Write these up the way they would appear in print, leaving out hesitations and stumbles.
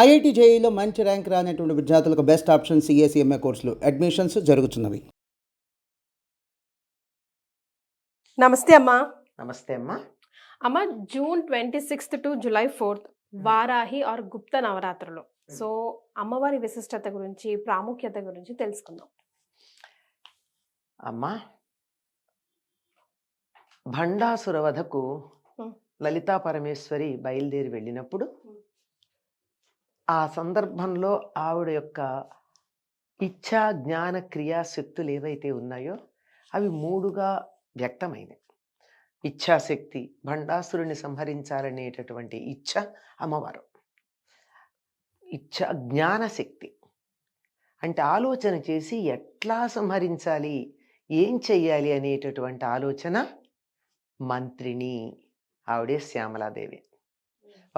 IIT జేఈలో మంచి rank రానటువంటి విద్యార్థులకు బెస్ట్ ఆప్షన్ సిఏ కోర్సులు అడ్మిషన్స్ జరుగుతున్నవి. నమస్తే అమ్మా. నమస్తే అమ్మా. అమ్మ, June 26 to July 4 Varahi or గుప్త నవరాత్రులు. సో అమ్మవారి విశిష్టత గురించి, ప్రాముఖ్యత గురించి తెలుసుకుందాం. అమ్మా, భండాసుర వధకు లలితా పరమేశ్వరి బయలుదేరి వెళ్ళినప్పుడు ఆ సందర్భంలో ఆవిడ యొక్క ఇచ్ఛా జ్ఞాన క్రియాశక్తులు ఏవైతే ఉన్నాయో అవి మూడుగా వ్యక్తమైనవి. ఇచ్ఛాశక్తి, భండాసురుని సంహరించాలనేటటువంటి ఇచ్ఛ అమ్మవారు. జ్ఞానశక్తి అంటే ఆలోచన చేసి ఎట్లా సంహరించాలి, ఏం చెయ్యాలి అనేటటువంటి ఆలోచన మంత్రిని, ఆవిడే శ్యామలాదేవి.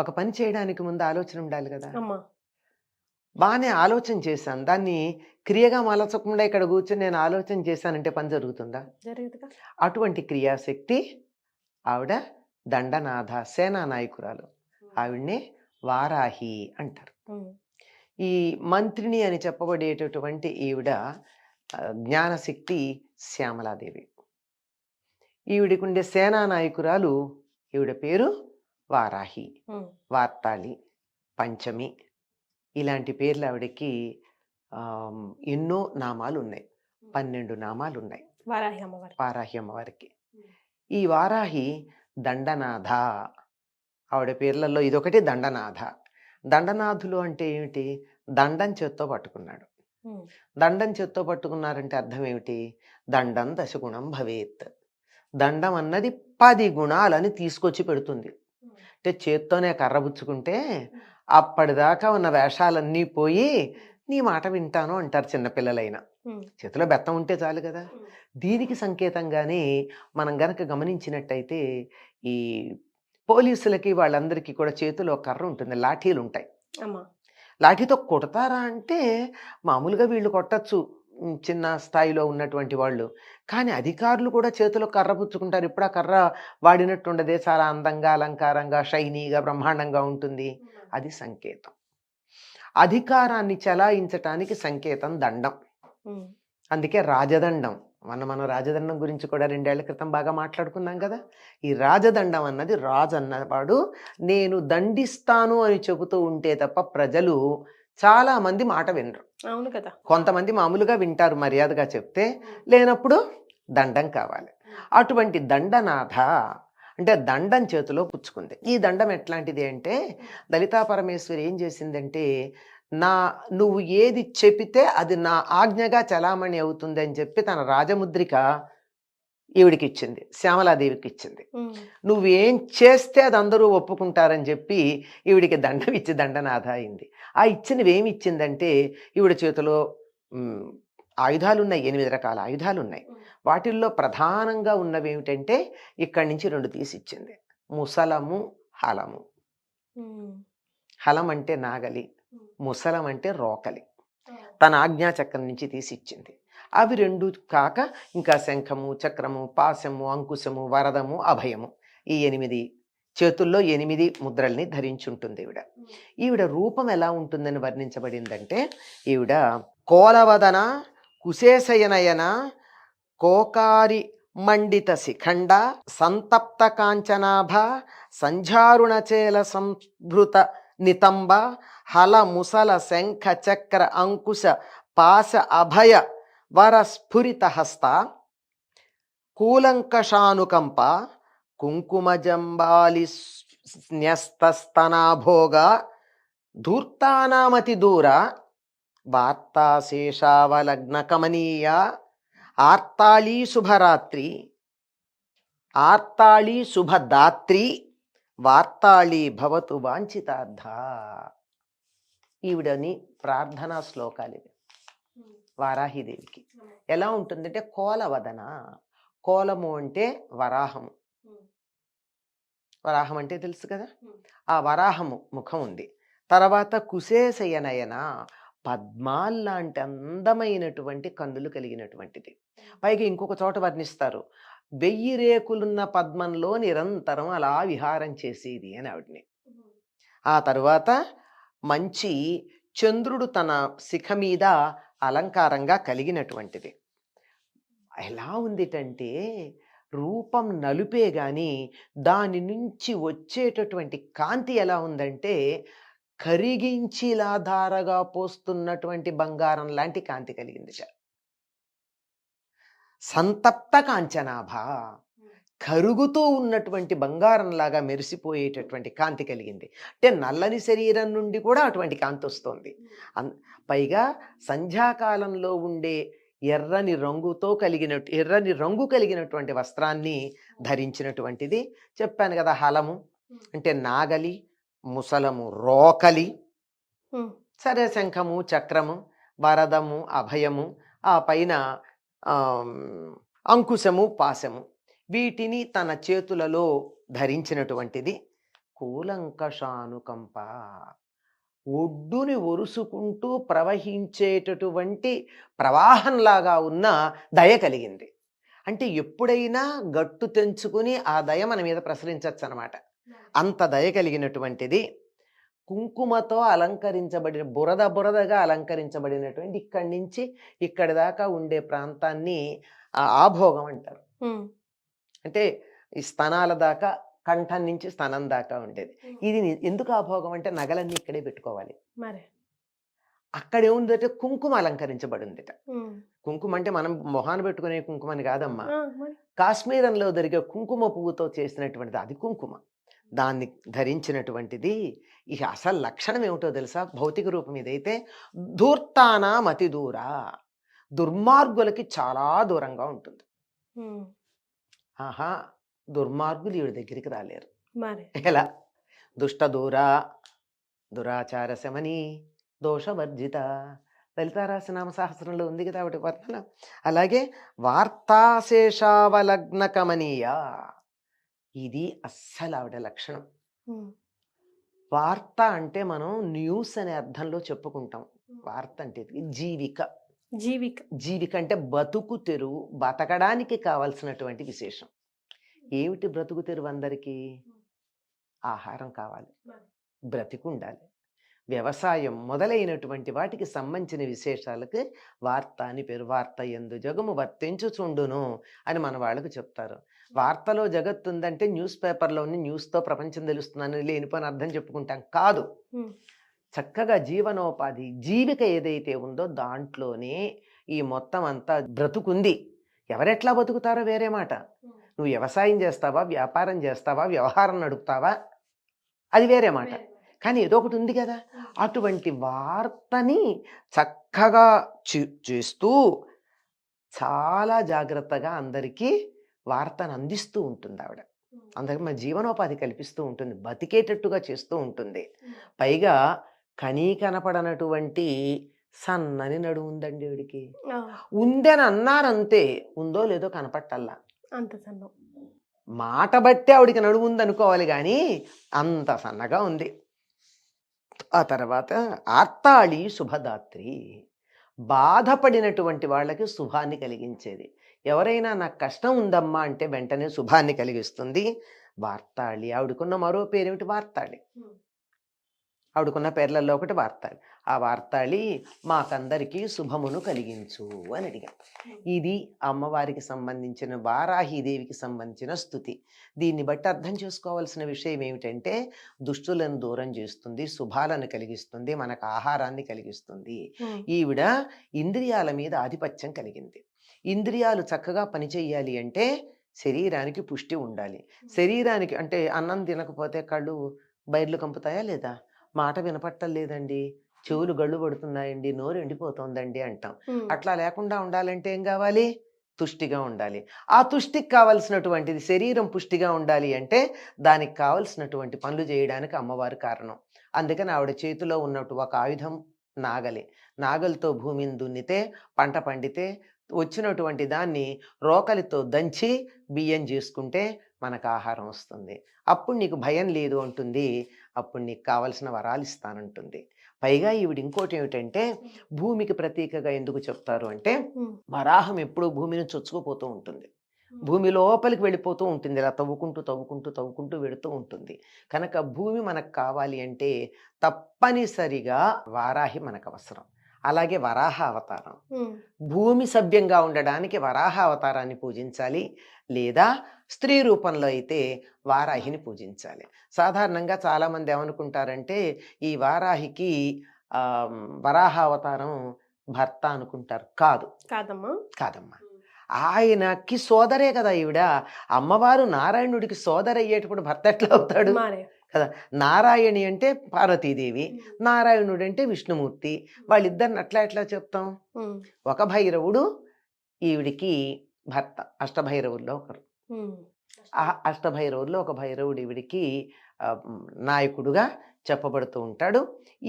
ఒక పని చేయడానికి ముందు ఆలోచన ఉండాలి కదా. బాగానే ఆలోచన చేశాను, దాన్ని క్రియగా మలచకుండా ఇక్కడ కూర్చొని నేను ఆలోచన చేశానంటే పని జరుగుతుందా? అటువంటి క్రియాశక్తి ఆవిడ దండనాథ, సేనా నాయకురాలు. ఆవిడ్నే వారాహి అంటారు. ఈ మంత్రిని అని చెప్పబడేటటువంటి ఈవిడ జ్ఞానశక్తి శ్యామలాదేవి. ఈవిడికి ఉండే సేనా నాయకురాలు, ఈవిడ పేరు వారాహి, వార్తాళి, పంచమి, ఇలాంటి పేర్లు ఆవిడకి ఎన్నో నామాలు ఉన్నాయి. 12 నామాలు ఉన్నాయి వారాహి అమ్మవారికి. ఈ వారాహి దండనాథ, ఆవిడ పేర్లలో ఇదొకటి దండనాథ. దండనాథులు అంటే ఏమిటి? దండం చేత్తో పట్టుకున్నాడు. దండం చేత్తో పట్టుకున్నారంటే అర్థం ఏమిటి? దండం దశగుణం భవేత్. దండం అన్నది 10 గుణాలని తీసుకొచ్చి పెడుతుంది. అంటే చేత్తోనే కర్రబుచ్చుకుంటే అప్పటిదాకా ఉన్న వేషాలన్నీ పోయి నీ మాట వింటాను అంటారు చిన్నపిల్లలైనా. చేతిలో బెత్తం ఉంటే చాలు కదా. దీనికి సంకేతంగానే మనం గనక గమనించినట్టయితే ఈ పోలీసులకి వాళ్ళందరికీ కూడా చేతిలో కర్ర ఉంటుంది, లాఠీలు ఉంటాయి. లాఠీతో కొడతారా అంటే మామూలుగా వీళ్ళు కొట్టచ్చు, చిన్న స్థాయిలో ఉన్నటువంటి వాళ్ళు. కానీ అధికారులు కూడా చేతిలో కర్ర పుచ్చుకుంటారు. ఇప్పుడు ఆ కర్ర వాడినట్టు ఉండదే, చాలా అందంగా, అలంకారంగా, షైనీగా, బ్రహ్మాండంగా ఉంటుంది. అది సంకేతం. అధికారాన్ని చలాయించటానికి సంకేతం దండం. అందుకే రాజదండం. మనం రాజదండం గురించి కూడా 2 ఏళ్ల క్రితం బాగా మాట్లాడుకున్నాం కదా. ఈ రాజదండం అన్నది, రాజు అన్నవాడు నేను దండిస్తాను అని చెబుతూ ఉంటే తప్ప ప్రజలు చాలా మంది మాట వినరు. అవును కదా. కొంతమంది మామూలుగా వింటారు మర్యాదగా చెప్తే, లేనప్పుడు దండం కావాలి. అటువంటి దండనాథ అంటే దండం చేతిలో పుచ్చుకుంది. ఈ దండం ఎట్లాంటిది అంటే, లలితా పరమేశ్వరి ఏం చేసిందంటే, నువ్వు ఏది చెబితే అది నా ఆజ్ఞగా చలామణి అవుతుంది అని చెప్పి తన రాజముద్రిక ఈవిడికి ఇచ్చింది, శ్యామలాదేవికి ఇచ్చింది. నువ్వేం చేస్తే అది అందరూ ఒప్పుకుంటారని చెప్పి ఈవిడికి దండం ఇచ్చి దండనాథ అయింది. ఆ ఇచ్చినవేమి ఇచ్చిందంటే, ఈవిడ చేతిలో ఆయుధాలు ఉన్నాయి, 8 రకాల ఆయుధాలు ఉన్నాయి. వాటిల్లో ప్రధానంగా ఉన్నవి ఏమిటంటే, ఇక్కడి నుంచి 2 తీసి ఇచ్చింది. ముసలము, హలము. హలం అంటే నాగలి, ముసలం అంటే రోకలి. తన ఆజ్ఞాచక్రం నుంచి తీసి ఇచ్చింది. అవి 2 కాక ఇంకా శంఖము, చక్రము, పాశము, అంకుశము, వరదము, అభయము, ఈ 8 చేతుల్లో 8 ముద్రల్ని ధరించుంటుంది ఈవిడ. ఈవిడ రూపం ఎలా ఉంటుందని వర్ణించబడిందంటే, ఈవిడ కోలవదన, కుశేశయనయన, కోకారి మండిత శిఖండ, సంతప్త కాంచనాభ, సంఝారుణచేల సంభృత నితంబ, హల ముసల శంఖ చక్ర అంకుశ పాశ అభయ వర స్ఫురిత హస్త, కూలంకషానుకంప, కుంకుమజంబాలి న్యస్తస్తనాభోగ, ధూర్తానామతి దూర, వార్తాశేషావలగ్న కమనీయ, ఆర్తాళీ శుభరాత్రి, ఆర్తాళీ శుభదాత్రి, వార్తాళీ భవతు వాంఛితార్థ. ఈవిడని ప్రార్థనా శ్లోకాలు ఇవి వారాహిదేవికి. ఎలా ఉంటుందంటే, కోలవదన, కోలము అంటే వరాహము. వరాహం అంటే తెలుసు కదా. ఆ వరాహము ముఖం ఉంది. తర్వాత కుశేశయనయన, పద్మాల్లాంటి అందమైనటువంటి కన్నులు కలిగినటువంటిది. పైగా ఇంకొక చోట వర్ణిస్తారు, 1000 రేకులున్న పద్మంలో నిరంతరం అలా విహారం చేసేది అని ఆవిడ్ని. ఆ తరువాత మంచి చంద్రుడు తన శిఖ మీద అలంకారంగా కలిగినటువంటిది. ఎలా ఉందిటంటే రూపం నలుపే గాని దాని నుంచి వచ్చేటటువంటి కాంతి ఎలా ఉందంటే కరిగించిలా ధారగా పోస్తున్నటువంటి బంగారం లాంటి కాంతి కలిగింది. సంతప్త కాంచనాభ, కరుగుతూ ఉన్నటువంటి బంగారంలాగా మెరిసిపోయేటటువంటి కాంతి కలిగింది. అంటే నల్లని శరీరం నుండి కూడా అటువంటి కాంతి వస్తుంది. పైగా సంధ్యాకాలంలో ఉండే ఎర్రని రంగు కలిగినటువంటి వస్త్రాన్ని ధరించినటువంటిది. చెప్పాను కదా, హలము అంటే నాగలి, ముసలము రోకలి, సరే శంఖము, చక్రము, వరదము, అభయము, ఆ పైన అంకుశము, పాశము, వీటిని తన చేతులలో ధరించినటువంటిది. కూలంకషానుకంప, ఒడ్డుని ఒరుసుకుంటూ ప్రవహించేటటువంటి ప్రవాహంలాగా ఉన్న దయ కలిగింది. అంటే ఎప్పుడైనా గట్టు తెంచుకుని ఆ దయ మన మీద ప్రసరించవచ్చు అనమాట. అంత దయ కలిగినటువంటిది. కుంకుమతో అలంకరించబడిన బురదగా అలంకరించబడినటువంటి ఇక్కడి నుంచి ఇక్కడి దాకా ఉండే ప్రాంతాన్ని ఆభోగం అంటారు. అంటే ఈ స్తనాల దాకా, కంఠం నుంచి స్తనం దాకా ఉండేది. ఇది ఎందుకు ఆభోగం అంటే నగలన్నీ ఇక్కడే పెట్టుకోవాలి. అక్కడే ఉందంటే కుంకుమ అలంకరించబడి ఉందిట. కుంకుమ అంటే మనం మొహాన పెట్టుకునే కుంకుమని కాదమ్మా, కాశ్మీరంలో దొరికే కుంకుమ పువ్వుతో చేసినటువంటిది అది కుంకుమ. దాన్ని ధరించినటువంటిది. ఇక అసలు లక్షణం ఏమిటో తెలుసా? భౌతిక రూపం ఇదైతే ధూర్తానాం అతి దూర, దుర్మార్గులకి చాలా దూరంగా ఉంటుంది. ఆహా, దుర్మార్గులు ఈవిడ దగ్గరికి రాలేరు. ఎలా? దుష్ట దూర, దురాచార శమని, దోషవర్జిత, లలితారాసనామ సహస్రంలో ఉంది కదా ఆవిడ వర్ణన. అలాగే వార్తాశేషావలగ్న కమనీయ, ఇది అస్సలు ఆవిడ లక్షణం. వార్త అంటే మనం న్యూస్ అనే అర్థంలో చెప్పుకుంటాం. వార్త అంటే జీవిక అంటే బతుకు తెరువు, బతకడానికి కావాల్సినటువంటి విశేషం. ఏమిటి బ్రతుకు తెరువు? అందరికీ ఆహారం కావాలి, బ్రతికి ఉండాలి. వ్యవసాయం మొదలైనటువంటి వాటికి సంబంధించిన విశేషాలకు వార్త అని పేరు. వార్త యందు జగము వర్తించుచుండును అని మన వాళ్ళకు చెప్తారు. వార్తలో జగత్తు ఉందంటే న్యూస్ పేపర్లోని న్యూస్తో ప్రపంచం తెలుస్తుందని లేనిపోని అర్థం చెప్పుకుంటాం కాదు. చక్కగా జీవనోపాధి, జీవిక ఏదైతే ఉందో దాంట్లోనే ఈ మొత్తం అంతా బ్రతుకుంది. ఎవరెట్లా బతుకుతారో వేరే మాట. నువ్వు వ్యవసాయం చేస్తావా, వ్యాపారం చేస్తావా, వ్యవహారం నడుపుతావా, అది వేరే మాట. కానీ ఏదో ఒకటి ఉంది కదా. అటువంటి వార్తని చక్కగా చేస్తూ చాలా జాగ్రత్తగా అందరికీ వార్తను అందిస్తూ ఉంటుంది ఆవిడ. అందరికి మన జీవనోపాధి కల్పిస్తూ ఉంటుంది, బతికేటట్టుగా చేస్తూ ఉంటుంది. పైగా కనీ కనపడనటువంటి సన్నని నడుము ఉందండి ఆవిడికి. ఉందని అన్నారంతే, ఉందో లేదో కనపట్టల్లా. అంత సన్న మాట బట్టి ఆవిడికి నడుము ఉందనుకోవాలి కానీ అంత సన్నగా ఉంది. ఆ తర్వాత ఆర్తాళి శుభదాత్రి, బాధపడినటువంటి వాళ్ళకి శుభాన్ని కలిగించేది. ఎవరైనా నాకు కష్టం ఉందమ్మా అంటే వెంటనే శుభాన్ని కలిగిస్తుంది. వార్తాళి. ఆవిడకున్న మరో పేరేమిటి? వార్తాళి. ఆవిడకున్న పేర్లలో ఒకటి వార్తాళి. ఆ వార్తాళి మాకందరికీ శుభమును కలిగించు అని అడిగాం. ఇది అమ్మవారికి సంబంధించిన, వారాహీదేవికి సంబంధించిన స్తుతి. దీన్ని బట్టి అర్థం చేసుకోవాల్సిన విషయం ఏమిటంటే దుష్టులను దూరం చేస్తుంది, శుభాలను కలిగిస్తుంది, మనకు ఆహారాన్ని కలిగిస్తుంది. ఈవిడ ఇంద్రియాల మీద ఆధిపత్యం కలిగింది. ఇంద్రియాలు చక్కగా పనిచేయాలి అంటే శరీరానికి పుష్టి ఉండాలి. శరీరానికి అంటే అన్నం తినకపోతే కళ్ళు బయర్లు కంపుతాయా లేదా? మాట వినపట్టలేదండి, చెవులు గళ్ళు పడుతున్నాయండి, నోరు ఎండిపోతుందండి అంటాం. అట్లా లేకుండా ఉండాలంటే ఏం కావాలి? తుష్టిగా ఉండాలి. ఆ తుష్టికి కావలసినటువంటిది, శరీరం పుష్టిగా ఉండాలి అంటే దానికి కావలసినటువంటి పనులు చేయడానికి అమ్మవారి కారణం. అందుకని ఆవిడ చేతిలో ఉన్నట్టు ఒక ఆయుధం నాగలి. నాగలితో భూమిని దున్నితే, పంట పండితే వచ్చినటువంటి దాన్ని రోకలితో దంచి బియ్యం చేసుకుంటే మనకు ఆహారం వస్తుంది. అప్పుడు నీకు భయం లేదు అంటుంది. అప్పుడు నీకు కావలసిన వరాలు ఇస్తానంటుంది. పైగా ఈవిడ ఇంకోటి ఏమిటంటే భూమికి ప్రతీకగా ఎందుకు చెప్తారు అంటే వరాహం ఎప్పుడూ భూమిని చొచ్చుకుపోతూ ఉంటుంది. భూమి లోపలికి వెళ్ళిపోతూ ఉంటుంది, ఇలా తవ్వుకుంటూ తవ్వుకుంటూ తవ్వుకుంటూ వెళుతూ ఉంటుంది. కనుక భూమి మనకు కావాలి అంటే తప్పనిసరిగా వారాహి మనకు అవసరం. అలాగే వరాహ అవతారం, భూమి సభ్యంగా ఉండడానికి వరాహ అవతారాన్ని పూజించాలి, లేదా స్త్రీ రూపంలో అయితే వారాహిని పూజించాలి. సాధారణంగా చాలామంది ఏమనుకుంటారంటే ఈ వారాహికి వరాహ అవతారం భర్త అనుకుంటారు. కాదమ్మా. కాదమ్మా, ఆయనకి సోదరే కదా ఈవిడ. అమ్మవారు నారాయణుడికి సోదరు అయ్యేటప్పుడు భర్త ఎట్లా అవుతాడు కదా. నారాయణి అంటే పార్వతీదేవి, నారాయణుడు అంటే విష్ణుమూర్తి. వాళ్ళిద్దరిని ఎట్లా చెప్తాం? ఒక భైరవుడు ఈవిడికి భర్త, అష్టభైరవుల్లో ఒకరు. ఆ అష్టభైరవుల్లో ఒక భైరవుడు ఈవిడికి నాయకుడుగా చెప్పబడుతూ ఉంటాడు.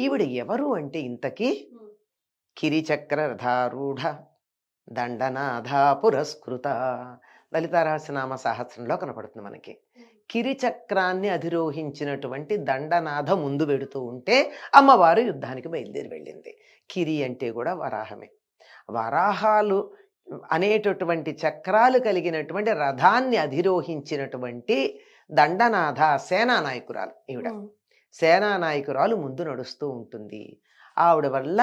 ఈవిడ ఎవరు అంటే ఇంతకీ కిరిచక్ర రథారూఢ దండనాథ పురస్కృత, లలితా రహస్యనామ సహస్రంలో కనపడుతుంది మనకి. కిరిచక్రాన్ని అధిరోహించినటువంటి దండనాథ ముందు పెడుతూ ఉంటే అమ్మవారు యుద్ధానికి బయలుదేరి వెళ్ళింది. కిరి అంటే కూడా వరాహమే. వరాహాలు అనేటటువంటి చక్రాలు కలిగినటువంటి రథాన్ని అధిరోహించినటువంటి దండనాథ సేనానాయకురాలు ఈవిడ. సేనానాయకురాలు ముందు నడుస్తూ ఉంటుంది. ఆవిడ వల్ల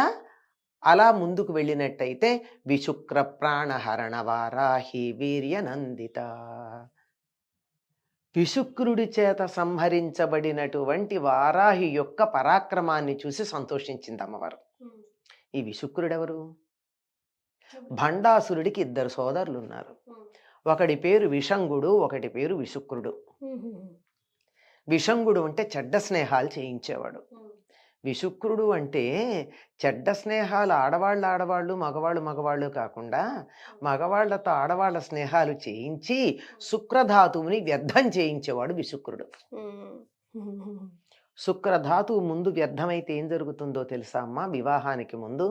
అలా ముందుకు వెళ్ళినట్టయితే విశుక్ర ప్రాణహరణ వారాహి వీర్యనందిత, విశుక్రుడి చేత సంహరించబడినటువంటి వారాహి యొక్క పరాక్రమాన్ని చూసి సంతోషించింది అమ్మవారు. ఈ విశుక్రుడెవరు? భండాసురుడికి ఇద్దరు సోదరులు ఉన్నారు. ఒకడి పేరు విషంగుడు, ఒకటి పేరు విశుక్రుడు. విషంగుడు అంటే చెడ్డ స్నేహాలు చేయించేవాడు. విశుక్రుడు అంటే చెడ్డ స్నేహాలు ఆడవాళ్ళు మగవాళ్ళు కాకుండా మగవాళ్లతో ఆడవాళ్ల స్నేహాలు చేయించి శుక్రధాతువుని వ్యర్థం చేయించేవాడు విశుక్రుడు. శుక్రధాతువు ముందు వ్యర్థమైతే ఏం జరుగుతుందో తెలుసా అమ్మా? వివాహానికి ముందు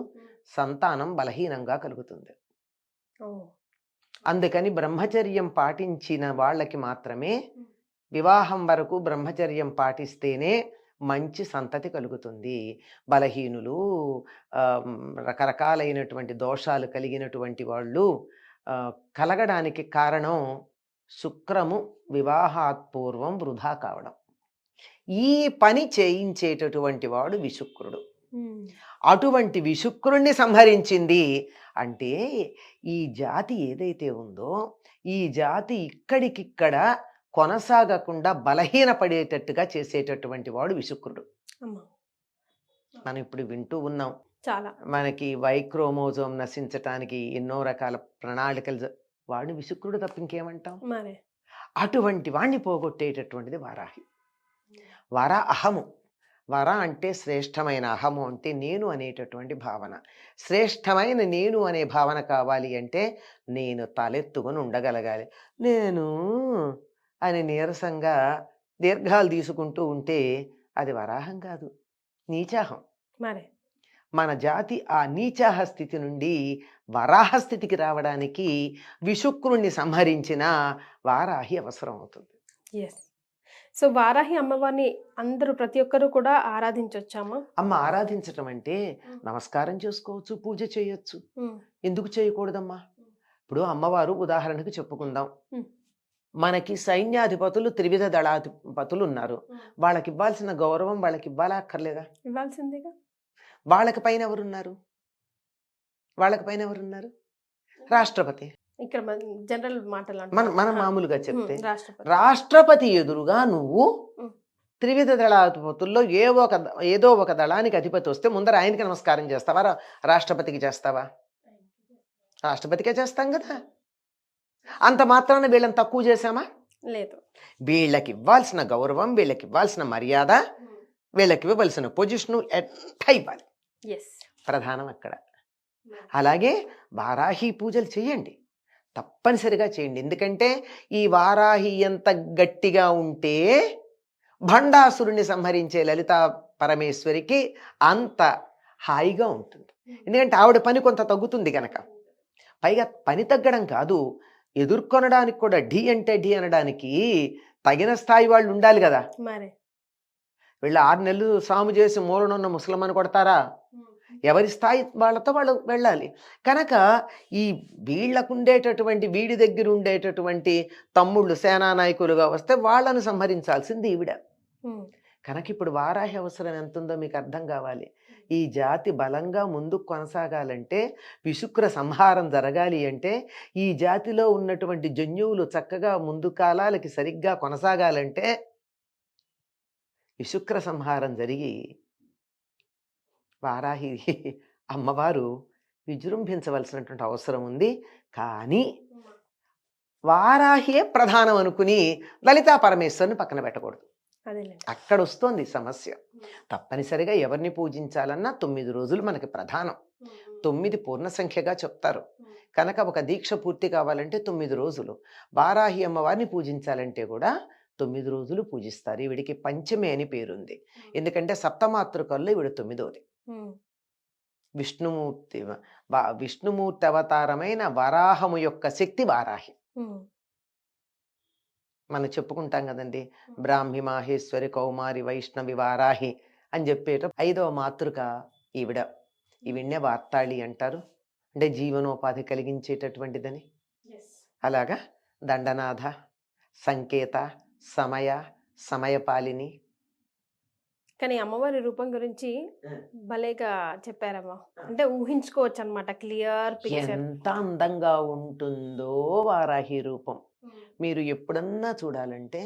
సంతానం బలహీనంగా కలుగుతుంది. అందుకని బ్రహ్మచర్యం పాటించిన వాళ్ళకి మాత్రమే, వివాహం వరకు బ్రహ్మచర్యం పాటిస్తేనే మంచి సంతతి కలుగుతుంది. బలహీనులు, రకరకాలైనటువంటి దోషాలు కలిగినటువంటి వాళ్ళు కలగడానికి కారణం శుక్రము వివాహాత్పూర్వం వృధా కావడం. ఈ పని చేయించేటటువంటి వాడు విశుక్రుడు. అటువంటి విశుక్రుణ్ణి సంహరించింది అంటే ఈ జాతి ఏదైతే ఉందో ఈ జాతి ఇక్కడికిక్కడ కొనసాగకుండా బలహీనపడేటట్టుగా చేసేటటువంటి వాడు విశుక్రుడు. మనం ఇప్పుడు వింటూ ఉన్నాం, చాలా మనకి వైక్రోమోజోమ్ నశించటానికి ఎన్నో రకాల ప్రణాళికలు. వాడిని విశుక్రుడు తప్ప ఇంకేమంటాం? అటువంటి వాణ్ణి పోగొట్టేటటువంటిది వారాహి. వర అహము, వర అంటే శ్రేష్టమైన, అహము అంటే నేను అనేటటువంటి భావన. శ్రేష్టమైన నేను అనే భావన కావాలి అంటే నేను తలెత్తుకొని ఉండగలగాలి. నేను అని నీరసంగా దీర్ఘాలు తీసుకుంటూ ఉంటే అది వరాహం కాదు, నీచాహం. మన జాతి ఆ నీచాహ స్థితి నుండి వరాహ స్థితికి రావడానికి విశుక్రుణ్ణి సంహరించిన వారాహి అవసరం అవుతుంది. సో వారాహి అమ్మవారిని అందరూ ప్రతి ఒక్కరు కూడా ఆరాధించవచ్చామా? అమ్మ ఆరాధించటం అంటే నమస్కారం చేసుకోవచ్చు, పూజ చేయొచ్చు. ఎందుకు చేయకూడదమ్మా? ఇప్పుడు అమ్మవారు ఉదాహరణకు చెప్పుకుందాం, మనకి సైన్యాధిపతులు, త్రివిధ దళాధిపతులు ఉన్నారు. వాళ్ళకి ఇవ్వాల్సిన గౌరవం వాళ్ళకి ఇవ్వాలా అక్కర్లేదా? ఇవ్వాల్సిందేగా. వాళ్ళకి పైన ఎవరున్నారు? రాష్ట్రపతి. ఇక్కడ జనరల్ మాటలు మనం మామూలుగా చెప్తే రాష్ట్రపతి ఎదురుగా నువ్వు త్రివిధ దళాధిపతుల్లో ఏదో ఒక దళానికి అధిపతి వస్తే ముందర ఆయనకి నమస్కారం చేస్తావా? రాష్ట్రపతికి చేస్తావా? రాష్ట్రపతికే చేస్తాం కదా. అంత మాత్రాన వీళ్ళని తక్కువ చేశామా? లేదు. వీళ్ళకి ఇవ్వాల్సిన గౌరవం, వీళ్ళకి ఇవ్వాల్సిన మర్యాద, వీళ్ళకి ఇవ్వవలసిన పొజిషను ఎట్లా ఇవ్వాలి, ప్రధానం అక్కడ. అలాగే వారాహి పూజలు చేయండి, తప్పనిసరిగా చేయండి. ఎందుకంటే ఈ వారాహి ఎంత గట్టిగా ఉంటే భండాసురుని సంహరించే లలితా పరమేశ్వరికి అంత హాయిగా ఉంటుంది. ఎందుకంటే ఆవిడ పని కొంత తగ్గుతుంది కనుక. పైగా పని తగ్గడం కాదు, ఎదుర్కొనడానికి కూడా ఢీ అంటే ఢీ అనడానికి తగిన స్థాయి వాళ్ళు ఉండాలి కదా. వీళ్ళు 6 నెలలు సాము చేసి మూలనున్న ముసలమ్మని కొడతారా? ఎవరి స్థాయి వాళ్ళతో వాళ్ళు వెళ్ళాలి. కనుక ఈ వీళ్ళకుండేటటువంటి వీడి దగ్గర ఉండేటటువంటి తమ్ముళ్ళు సేనానాయకులుగా వస్తే వాళ్ళను సంహరించాల్సింది ఈవిడ. ఉమ్, కనుక ఇప్పుడు వారాహి అవసరం ఎంతుందో మీకు అర్థం కావాలి. ఈ జాతి బలంగా ముందుకు కొనసాగాలంటే, విశుక్ర సంహారం జరగాలి అంటే, ఈ జాతిలో ఉన్నటువంటి జన్యువులు చక్కగా ముందు కాలాలకి సరిగ్గా కొనసాగాలంటే విశుక్ర సంహారం జరిగి వారాహి అమ్మవారు విజృంభించవలసినటువంటి అవసరం ఉంది. కానీ వారాహియే ప్రధానం అనుకుని లలితా పరమేశ్వరుని పక్కన పెట్టకూడదు. అదేలేండి. అక్కడ వస్తోంది సమస్య. తప్పనిసరిగా ఎవరిని పూజించాలన్నా 9 రోజులు మనకి ప్రధానం. 9 పూర్ణ సంఖ్యగా చెప్తారు. కనుక ఒక దీక్ష పూర్తి కావాలంటే 9 రోజులు. వారాహి అమ్మవారిని పూజించాలంటే కూడా 9 రోజులు పూజిస్తారు. ఈవిడికి పంచమి అని పేరుంది. ఎందుకంటే సప్తమాతృకల్లో ఈవిడ 9వది. ఉమ్, విష్ణుమూర్తి అవతారమైన వరాహము యొక్క శక్తి వారాహి. ఉమ్, మనం చెప్పుకుంటాం కదండి, బ్రాహ్మి మాహేశ్వరి కౌమారి వైష్ణవి వారాహి అని చెప్పేట 5వ మాతృక ఈవిడ. ఈవిడ్నే వార్తాళి అంటారు, అంటే జీవనోపాధి కలిగించేటటువంటిదని. అలాగా దండనాథ, సంకేత, సమయపాలిని. కానీ అమ్మవారి రూపం గురించి భలేగా చెప్పారమ్మా. అంటే ఊహించుకోవచ్చు అనమాట, క్లియర్ పిక్చర్. ఎంత అందంగా ఉంటుందో వారాహి రూపం. మీరు ఎప్పుడన్నా చూడాలంటే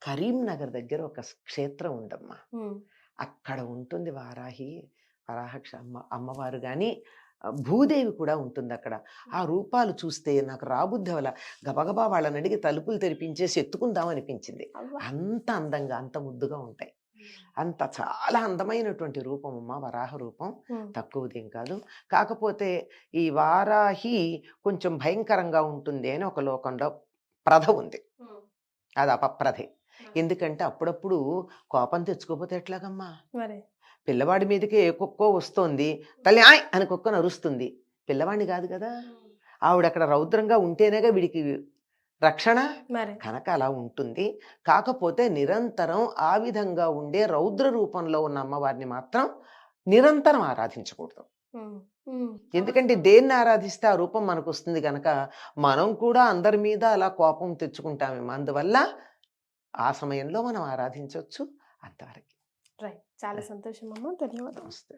కరీంనగర్ దగ్గర ఒక క్షేత్రం ఉందమ్మా, అక్కడ ఉంటుంది అమ్మవారు. కానీ భూదేవి కూడా ఉంటుంది అక్కడ. ఆ రూపాలు చూస్తే నాకు రాబుద్ధి వల్ల గబగబా వాళ్ళని అడిగి తలుపులు తెరిపించేసి ఎత్తుకుందాం అనిపించింది. అంత అందంగా, అంత ముద్దుగా ఉంటాయి. అంత చాలా అందమైనటువంటి రూపం అమ్మ వరాహ రూపం, తక్కువదేం కాదు. కాకపోతే ఈ వారాహి కొంచెం భయంకరంగా ఉంటుంది అని ఒక లోకంలో ప్రథ ఉంది. అది అపప్రథే. ఎందుకంటే అప్పుడప్పుడు కోపం తెచ్చుకోపోతే ఎట్లాగమ్మా? పిల్లవాడి మీదకి ఏ కుక్కో వస్తోంది, తల్లి ఆయ్ అని కుక్కను అరుస్తుంది, పిల్లవాడిని కాదు కదా. ఆవిడ అక్కడ రౌద్రంగా ఉంటేనేగా వీడికి రక్షణ. కనుక అలా ఉంటుంది. కాకపోతే నిరంతరం ఆ విధంగా ఉండే రౌద్ర రూపంలో ఉన్న అమ్మవారిని మాత్రం నిరంతరం ఆరాధించకూడదు. ఎందుకంటే దేన్ని ఆరాధిస్తే ఆ రూపం మనకు వస్తుంది కనుక మనం కూడా అందరి మీద అలా కోపం తెచ్చుకుంటామేమో. అందువల్ల ఆ సమయంలో మనం ఆరాధించవచ్చు అంతవరకు. రైట్. చాలా సంతోషం అమ్మా. ధన్యవాదాలు. నమస్తే.